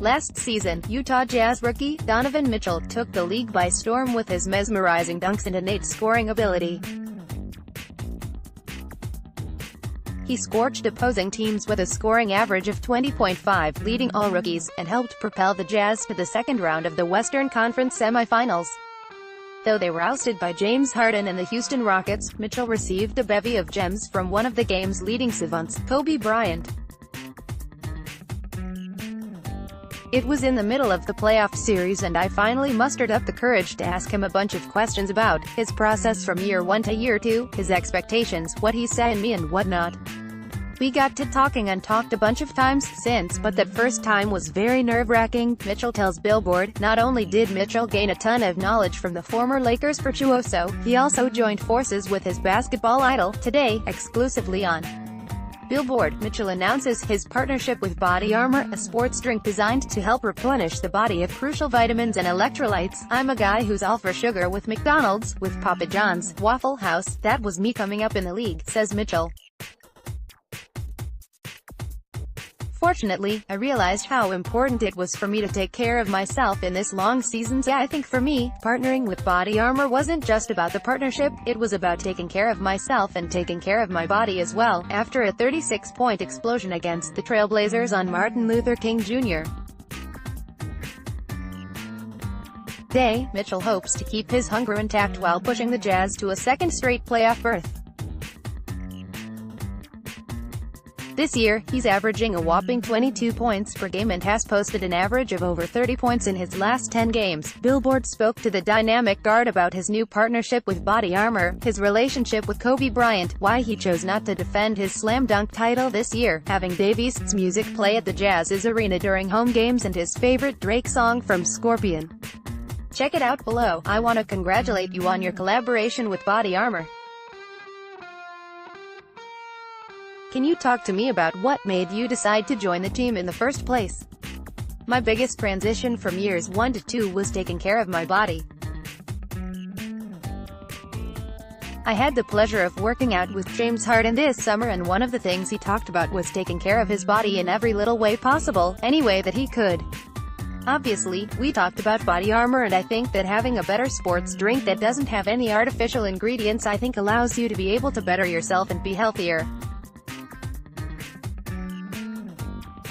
Last season, Utah Jazz rookie, Donovan Mitchell, took the league by storm with his mesmerizing dunks and innate scoring ability. He scorched opposing teams with a scoring average of 20.5, leading all rookies, and helped propel the Jazz to the second round of the Western Conference semifinals. Though they were ousted by James Harden and the Houston Rockets, Mitchell received a bevy of gems from one of the game's leading savants, Bryant. It was in the middle of the playoff series and I finally mustered up the courage to ask him a bunch of questions about his process from year 1 to year 2, his expectations, what he saw in me and whatnot. We got to talking and talked a bunch of times since, but that first time was very nerve-wracking, Mitchell tells Billboard. Not only did Mitchell gain a ton of knowledge from the former Lakers virtuoso, he also joined forces with his basketball idol. Today, exclusively on Billboard, Mitchell announces his partnership with BodyArmor, a sports drink designed to help replenish the body of crucial vitamins and electrolytes. I'm a guy who's all for sugar with McDonald's, with Papa John's, Waffle House, that was me coming up in the league, says Mitchell. Fortunately, I realized how important it was for me to take care of myself in this long season. Yeah, I think for me, partnering with BodyArmor wasn't just about the partnership, it was about taking care of myself and taking care of my body as well. After a 36-point explosion against the Trailblazers on Martin Luther King Jr. Day, Mitchell hopes to keep his hunger intact while pushing the Jazz to a second straight playoff berth. This year, he's averaging a whopping 22 points per game and has posted an average of over 30 points in his last 10 games. Billboard spoke to the dynamic guard about his new partnership with BodyArmor, his relationship with Kobe Bryant, why he chose not to defend his slam dunk title this year, having Davies' music play at the Jazz's arena during home games, and his favorite Drake song from Scorpion. Check it out below. I want to congratulate you on your collaboration with BodyArmor. Can you talk to me about what made you decide to join the team in the first place? My biggest transition from years 1 to 2 was taking care of my body. I had the pleasure of working out with James Harden this summer, and one of the things he talked about was taking care of his body in every little way possible, any way that he could. Obviously, we talked about BodyArmor, and I think that having a better sports drink that doesn't have any artificial ingredients, I think allows you to be able to better yourself and be healthier.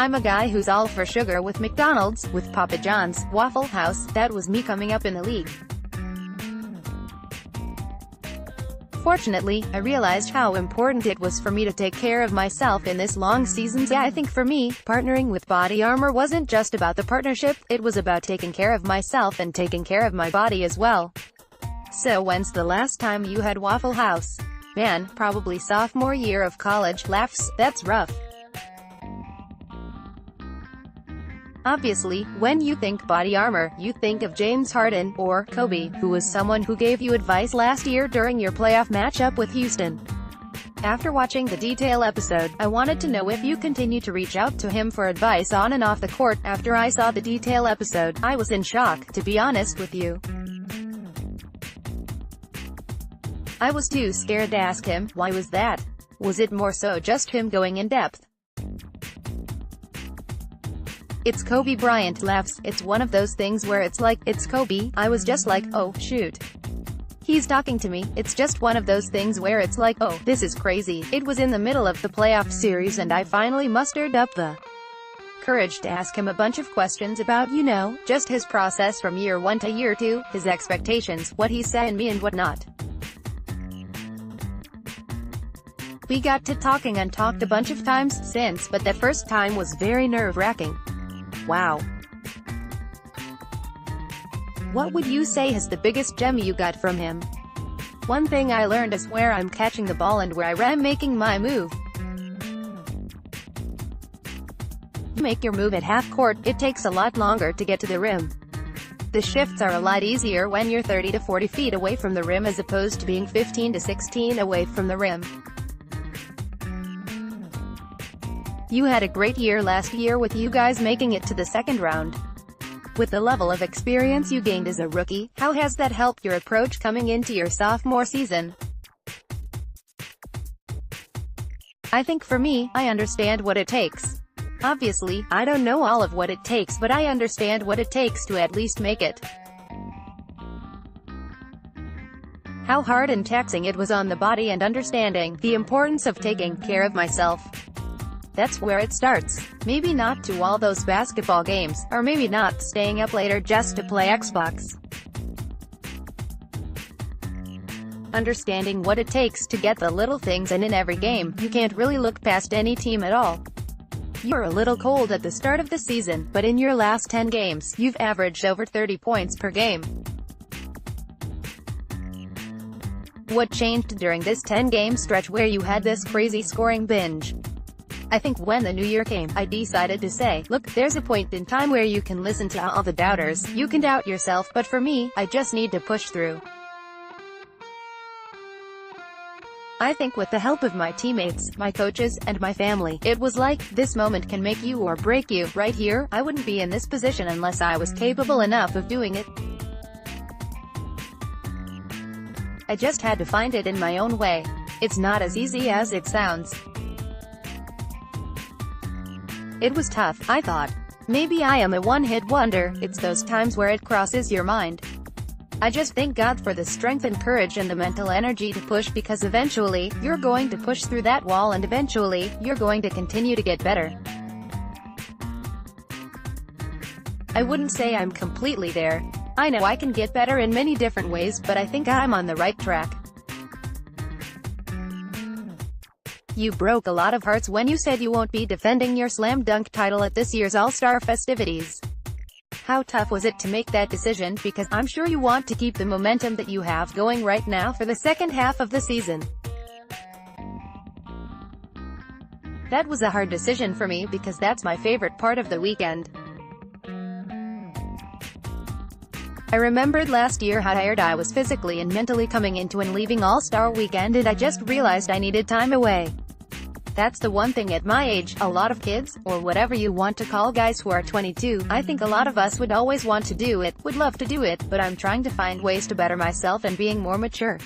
I'm a guy who's all for sugar with McDonald's, with Papa John's, Waffle House, that was me coming up in the league. Fortunately, I realized how important it was for me to take care of myself in this long season. Yeah, I think for me, partnering with BodyArmor wasn't just about the partnership, it was about taking care of myself and taking care of my body as well. So when's the last time you had Waffle House? Man, probably sophomore year of college. Laughs, that's rough. Obviously, when you think BodyArmor, you think of James Harden, or Kobe, who was someone who gave you advice last year during your playoff matchup with Houston. After watching the detail episode, I wanted to know if you continue to reach out to him for advice on and off the court. After I saw the detail episode, I was in shock, to be honest with you. I was too scared to ask him. Why was that? Was it more so just him going in depth? It's Kobe Bryant. Laughs, it's one of those things where it's like, it's Kobe. I was just like, oh, shoot. He's talking to me. It's just one of those things where it's like, oh, this is crazy. It was in the middle of the playoff series and I finally mustered up the courage to ask him a bunch of questions about, you know, just his process from year 1 to year 2, his expectations, what he saw in me and whatnot. We got to talking and talked a bunch of times since, but that first time was very nerve-wracking. Wow. What would you say is the biggest gem you got from him? One thing I learned is where I'm catching the ball and where I am making my move. You make your move at half court, it takes a lot longer to get to the rim. The shifts are a lot easier when you're 30 to 40 feet away from the rim as opposed to being 15 to 16 away from the rim. You had a great year last year with you guys making it to the second round. With the level of experience you gained as a rookie, how has that helped your approach coming into your sophomore season? I think for me, I understand what it takes. Obviously, I don't know all of what it takes, but I understand what it takes to at least make it. How hard and taxing it was on the body, and understanding the importance of taking care of myself. That's where it starts. Maybe not to all those basketball games, or maybe not staying up later just to play Xbox. Understanding what it takes to get the little things, and in every game, you can't really look past any team at all. You're a little cold at the start of the season, but in your last 10 games, you've averaged over 30 points per game. What changed during this 10-game stretch where you had this crazy scoring binge? I think when the new year came, I decided to say, look, there's a point in time where you can listen to all the doubters, you can doubt yourself, but for me, I just need to push through. I think with the help of my teammates, my coaches, and my family, it was like, this moment can make you or break you. Right here, I wouldn't be in this position unless I was capable enough of doing it. I just had to find it in my own way. It's not as easy as it sounds. It was tough, I thought. Maybe I am a one-hit wonder. It's those times where it crosses your mind. I just thank God for the strength and courage and the mental energy to push, because eventually, you're going to push through that wall, and eventually, you're going to continue to get better. I wouldn't say I'm completely there. I know I can get better in many different ways, but I think I'm on the right track. You broke a lot of hearts when you said you won't be defending your slam dunk title at this year's All-Star festivities. How tough was it to make that decision, because I'm sure you want to keep the momentum that you have going right now for the second half of the season. That was a hard decision for me, because that's my favorite part of the weekend. I remembered last year how tired I was physically and mentally coming into and leaving All-Star weekend, and I just realized I needed time away. That's the one thing at my age, a lot of kids, or whatever you want to call guys who are 22, I think a lot of us would always want to do it, would love to do it, but I'm trying to find ways to better myself and being more mature.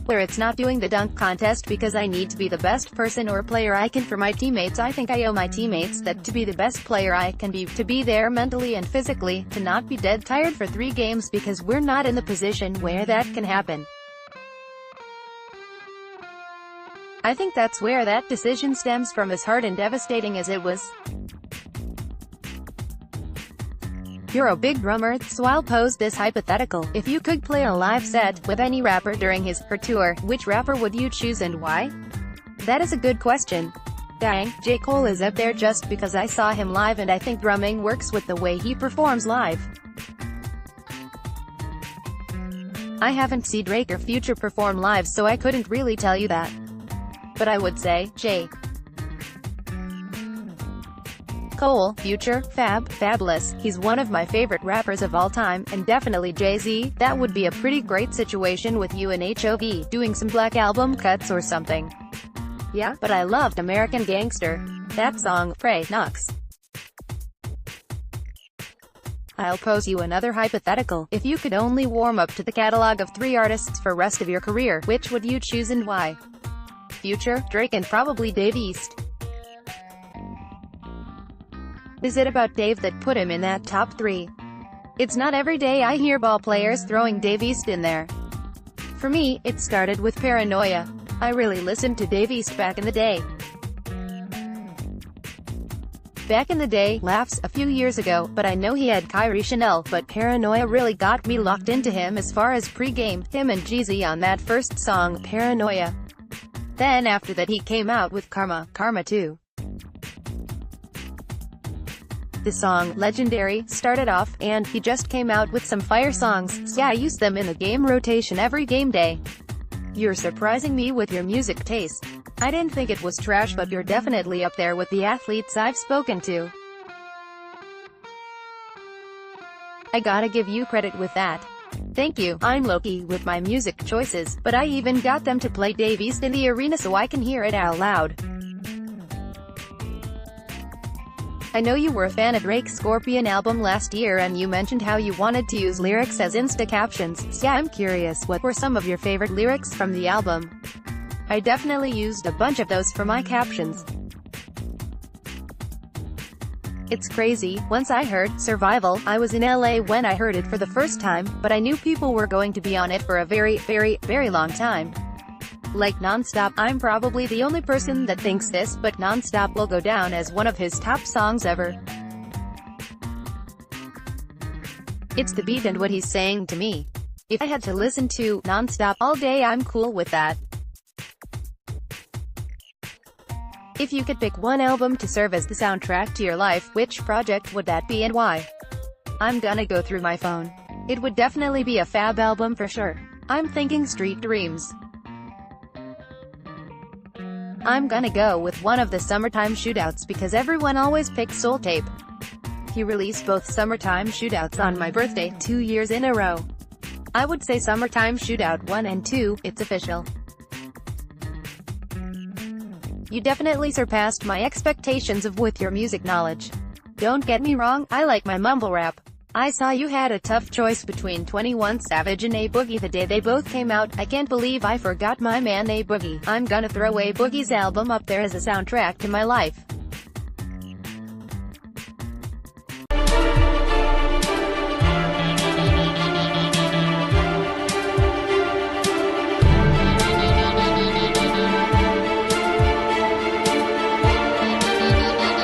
Where it's not doing the dunk contest because I need to be the best person or player I can for my teammates. I think I owe my teammates that, to be the best player I can be, to be there mentally and physically, to not be dead tired for 3 games, because we're not in the position where that can happen. I think that's where that decision stems from, as hard and devastating as it was. You're a big drummer, so I'll pose this hypothetical. If you could play a live set with any rapper during his/her tour, which rapper would you choose and why? That is a good question. Dang, J. Cole is up there just because I saw him live and I think drumming works with the way he performs live. I haven't seen Drake or Future perform live, so I couldn't really tell you that. But I would say, J. Cole, Future, Fabulous. He's one of my favorite rappers of all time, and definitely Jay-Z. That would be a pretty great situation with you and HOV, doing some Black Album cuts or something. Yeah, but I loved American Gangster. That song, Pray, knocks. I'll pose you another hypothetical. If you could only warm up to the catalog of 3 artists for rest of your career, which would you choose and why? Future, Drake, and probably Dave East. Is it about Dave that put him in that top 3? It's not every day I hear ball players throwing Dave East in there. For me, it started with Paranoia. I really listened to Dave East back in the day. Back in the day, laughs, a few years ago, but I know he had Kyrie Chanel, but Paranoia really got me locked into him as far as pre-game, him and Jeezy on that first song, Paranoia. Then after that he came out with Karma 2. The song, Legendary, started off, and he just came out with some fire songs, so I use them in the game rotation every game day. You're surprising me with your music taste. I didn't think it was trash, but you're definitely up there with the athletes I've spoken to. I gotta give you credit with that. Thank you. I'm low-key with my music choices, but I even got them to play Dave East in the arena so I can hear it out loud. I know you were a fan of Drake's Scorpion album last year, and you mentioned how you wanted to use lyrics as Insta captions, so yeah, I'm curious, what were some of your favorite lyrics from the album? I definitely used a bunch of those for my captions. It's crazy, once I heard Survival, I was in LA when I heard it for the first time, but I knew people were going to be on it for a very long time. Like Non-Stop. I'm probably the only person that thinks this, but Non-Stop will go down as one of his top songs ever. It's the beat and what he's saying to me. If I had to listen to Non-Stop all day, I'm cool with that. If you could pick one album to serve as the soundtrack to your life, which project would that be and why? I'm gonna go through my phone. It would definitely be a Fab album for sure. I'm thinking Street Dreams. I'm gonna go with one of the Summertime Shootouts because everyone always picks Soul Tape. He released both Summertime Shootouts on my birthday, 2 years in a row. I would say Summertime Shootout 1 and 2, it's official. You definitely surpassed my expectations with your music knowledge. Don't get me wrong, I like my mumble rap. I saw you had a tough choice between 21 Savage and A Boogie the day they both came out. I can't believe I forgot my man A Boogie. I'm gonna throw A Boogie's album up there as a soundtrack to my life.